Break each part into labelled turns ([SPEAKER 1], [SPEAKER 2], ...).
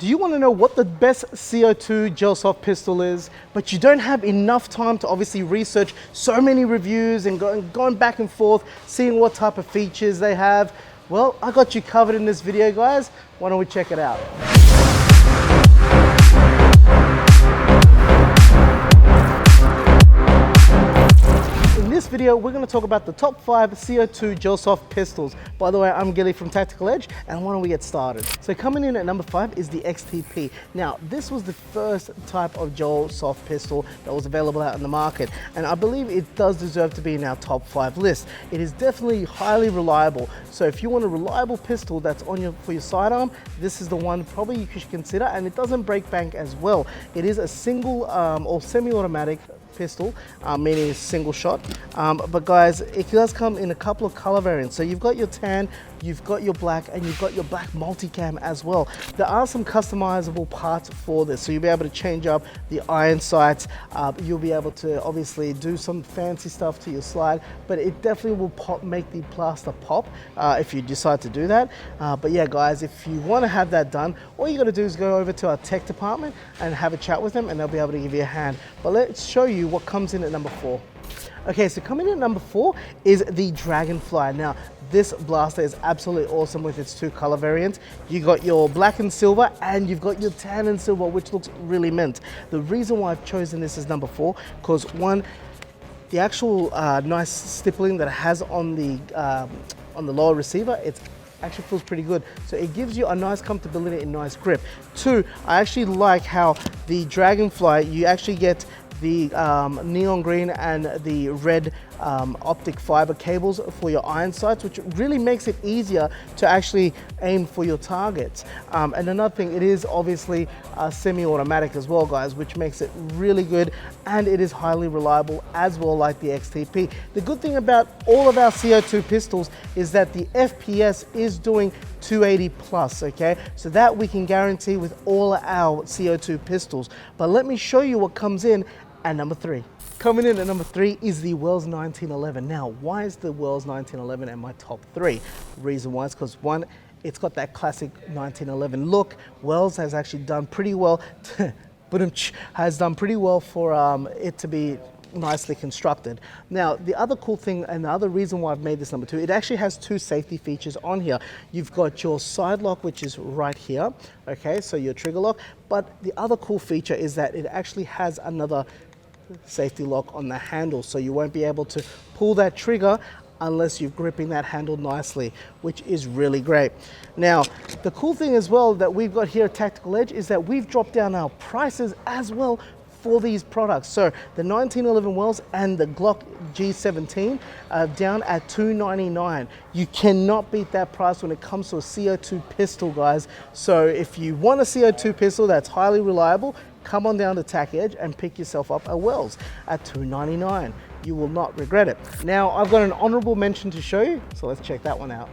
[SPEAKER 1] Do you want to know what the best CO2 gel soft pistol is, but you don't have enough time to obviously research so many reviews and going back and forth, seeing what type of features they have? Well, I got you covered in this video, guys. Why don't we check it out? In this video, we're going to talk about the top 5 CO2 gel soft pistols. By the way, I'm Gilly from Tactical Edge, and why don't we get started? So coming in at number 5 is the XTP. Now, this was the first type of gel soft pistol that was available out in the market, and I believe it does deserve to be in our top 5 list. It is definitely highly reliable. So if you want a reliable pistol that's on for your sidearm, this is the one probably you should consider, and it doesn't break bank as well. It is a single or semi-automatic pistol, meaning it's single shot, but guys, it does come in a couple of color variants. So you've got your tan, you've got your black, and you've got your black multicam as well. There are some customizable parts for this, so you'll be able to change up the iron sights. You'll be able to obviously do some fancy stuff to your slide, but it definitely will make the blaster pop if you decide to do that. But yeah, guys, if you want to have that done, all you got to do is go over to our tech department and have a chat with them, and they'll be able to give you a hand. But let's show you what comes in at number 4. Okay, so coming in at number 4 is the Dragonfly. Now, this blaster is absolutely awesome with its 2 color variants. You got your black and silver, and you've got your tan and silver, which looks really mint. The reason why I've chosen this as number 4, because one, the actual nice stippling that it has on the lower receiver, it's actually feels pretty good. So it gives you a nice comfortability and nice grip. 2, I actually like how the Dragonfly, you actually get the neon green and the red optic fiber cables for your iron sights, which really makes it easier to actually aim for your targets. And another thing, it is obviously semi-automatic as well, guys, which makes it really good, and it is highly reliable as well, like the XTP. The good thing about all of our CO2 pistols is that the FPS is doing 280 plus, okay? So that we can guarantee with all our CO2 pistols. But let me show you what comes in at number 3. Coming in at number 3 is the Wells 1911. Now, why is the Wells 1911 in my top 3? Reason why is because, one, it's got that classic 1911 look. Wells has actually done pretty well, has done pretty well for it to be nicely constructed. Now, the other cool thing and the other reason why I've made this number 2, it actually has 2 safety features on here. You've got your side lock, which is right here, okay, so your trigger lock, but the other cool feature is that it actually has another safety lock on the handle, so you won't be able to pull that trigger unless you're gripping that handle nicely, which is really great. Now, the cool thing as well that we've got here at Tactical Edge is that we've dropped down our prices as well for these products. So the 1911 Wells and the Glock G17 are down at $299. You cannot beat that price when it comes to a CO2 pistol, guys. So if you want a CO2 pistol that's highly reliable, come on down to Tac Edge and pick yourself up a Wells at $299. You will not regret it. Now, I've got an honorable mention to show you, so let's check that one out.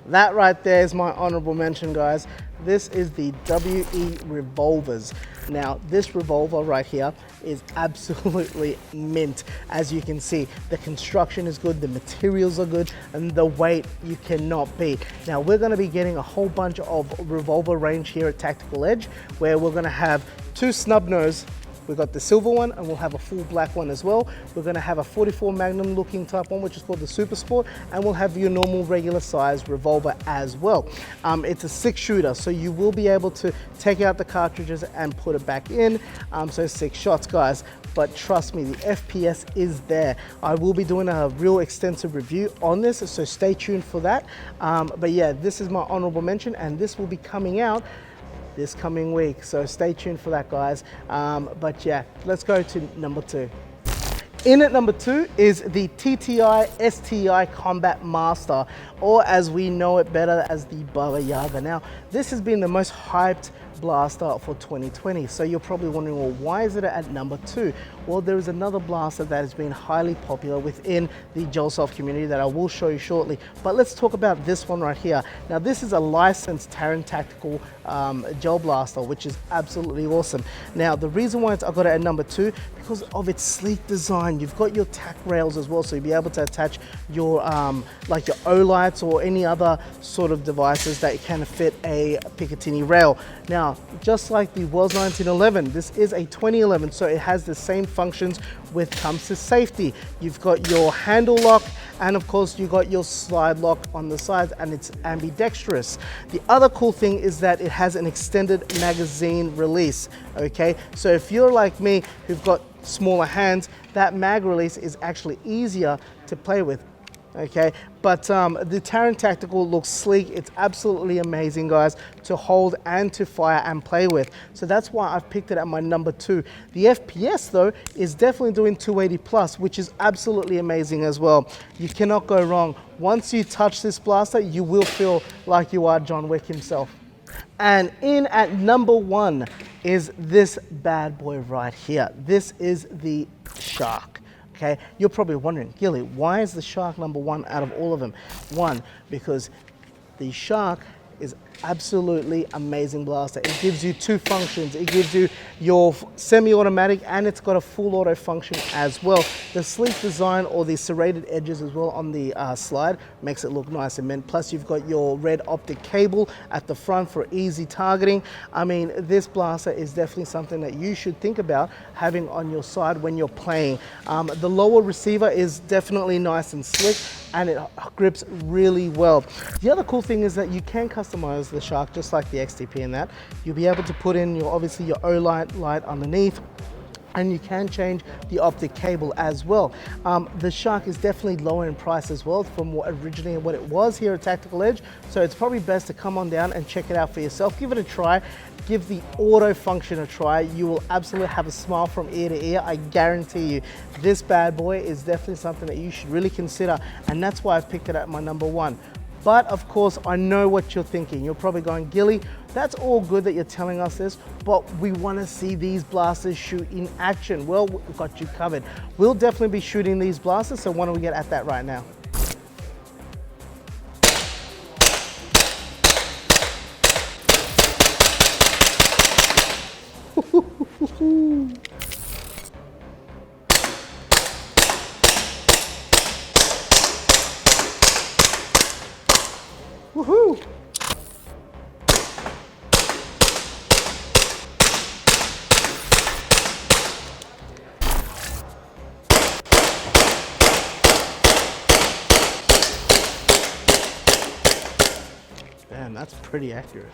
[SPEAKER 1] That right there is my honorable mention, guys. This is the WE Revolvers. Now, this revolver right here is absolutely mint. As you can see, the construction is good, the materials are good, and the weight you cannot beat. Now, we're gonna be getting a whole bunch of revolver range here at Tactical Edge, where we're gonna have 2 snub nose. We've got the silver one, and we'll have a full black one as well. We're gonna have a 44 Magnum looking type one, which is called the Super Sport, and we'll have your normal regular size revolver as well. It's a 6 shooter, so you will be able to take out the cartridges and put it back in. So 6 shots, guys. But trust me, the FPS is there. I will be doing a real extensive review on this, so stay tuned for that. But yeah, this is my honorable mention, and this will be coming out this coming week, so stay tuned for that, guys. But yeah, let's go to number 2. In at number 2 is the TTI Combat Master, or as we know it better as the Baba Yaga. Now, this has been the most hyped blaster for 2020. So you're probably wondering, well, why is it at number 2? Well, there is another blaster that has been highly popular within the Gelsoft community that I will show you shortly. But let's talk about this one right here. Now, this is a licensed Terran Tactical Gelblaster, which is absolutely awesome. Now, the reason why I've got it at number 2, because of its sleek design. design. You've got your tack rails as well, so you'll be able to attach your like your O-lights or any other sort of devices that can fit a Picatinny rail. Now, just like the Wells 1911, this is a 2011, so it has the same functions when it comes to safety. You've got your handle lock, and of course you got your slide lock on the sides, and it's ambidextrous. The other cool thing is that it has an extended magazine release, okay? So if you're like me, who've got smaller hands, that mag release is actually easier to play with, okay? But the Taran Tactical looks sleek. It's absolutely amazing, guys, to hold and to fire and play with. So that's why I've picked it at my number 2. The FPS though is definitely doing 280 plus, which is absolutely amazing as well. You cannot go wrong. Once you touch this blaster, you will feel like you are John Wick himself. And in at number 1 is this bad boy right here. This is the Shark. Okay, you're probably wondering, Gilly, why is the Shark number 1 out of all of them? 1, because the Shark is absolutely amazing blaster. It gives you 2 functions. It gives you your semi-automatic, and it's got a full auto function as well. The sleek design, or the serrated edges as well on the slide, makes it look nice and mint. Plus you've got your red optic cable at the front for easy targeting. I mean, this blaster is definitely something that you should think about having on your side when you're playing. The lower receiver is definitely nice and slick, and it grips really well. The other cool thing is that you can customize the Shark just like the XTP in that. You'll be able to put in your, obviously your O-light underneath, and you can change the optic cable as well. The Shark is definitely lower in price as well from what it was here at Tactical Edge, so it's probably best to come on down and check it out for yourself. Give it a try. Give the auto function a try. You will absolutely have a smile from ear to ear. I guarantee you. This bad boy is definitely something that you should really consider, and that's why I've picked it at my number 1. But of course, I know what you're thinking. You're probably going, Gilly, that's all good that you're telling us this, but we want to see these blasters shoot in action. Well, we've got you covered. We'll definitely be shooting these blasters, so why don't we get at that right now? Woohoo! Damn, that's pretty accurate.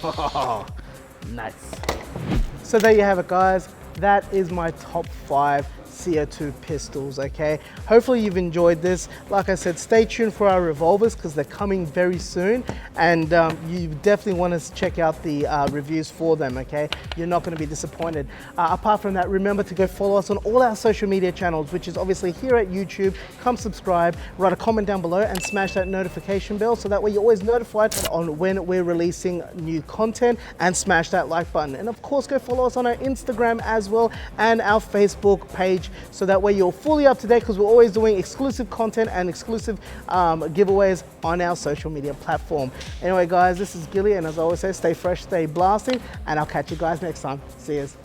[SPEAKER 1] Oh, nice. So there you have it, guys. That is my top 5 CO2 pistols, okay? Hopefully you've enjoyed this. Like I said, stay tuned for our revolvers because they're coming very soon, and you definitely want to check out the reviews for them, okay? You're not going to be disappointed. Apart from that, remember to go follow us on all our social media channels, which is obviously here at YouTube. Come subscribe, write a comment down below, and smash that notification bell so that way you're always notified on when we're releasing new content, and smash that like button. And of course, go follow us on our Instagram as well, and our Facebook page, so that way you're fully up to date, because we're always doing exclusive content and exclusive giveaways on our social media platform. Anyway, guys, this is Gilly, and as I always say, stay fresh, stay blasting, and I'll catch you guys next time. See yous.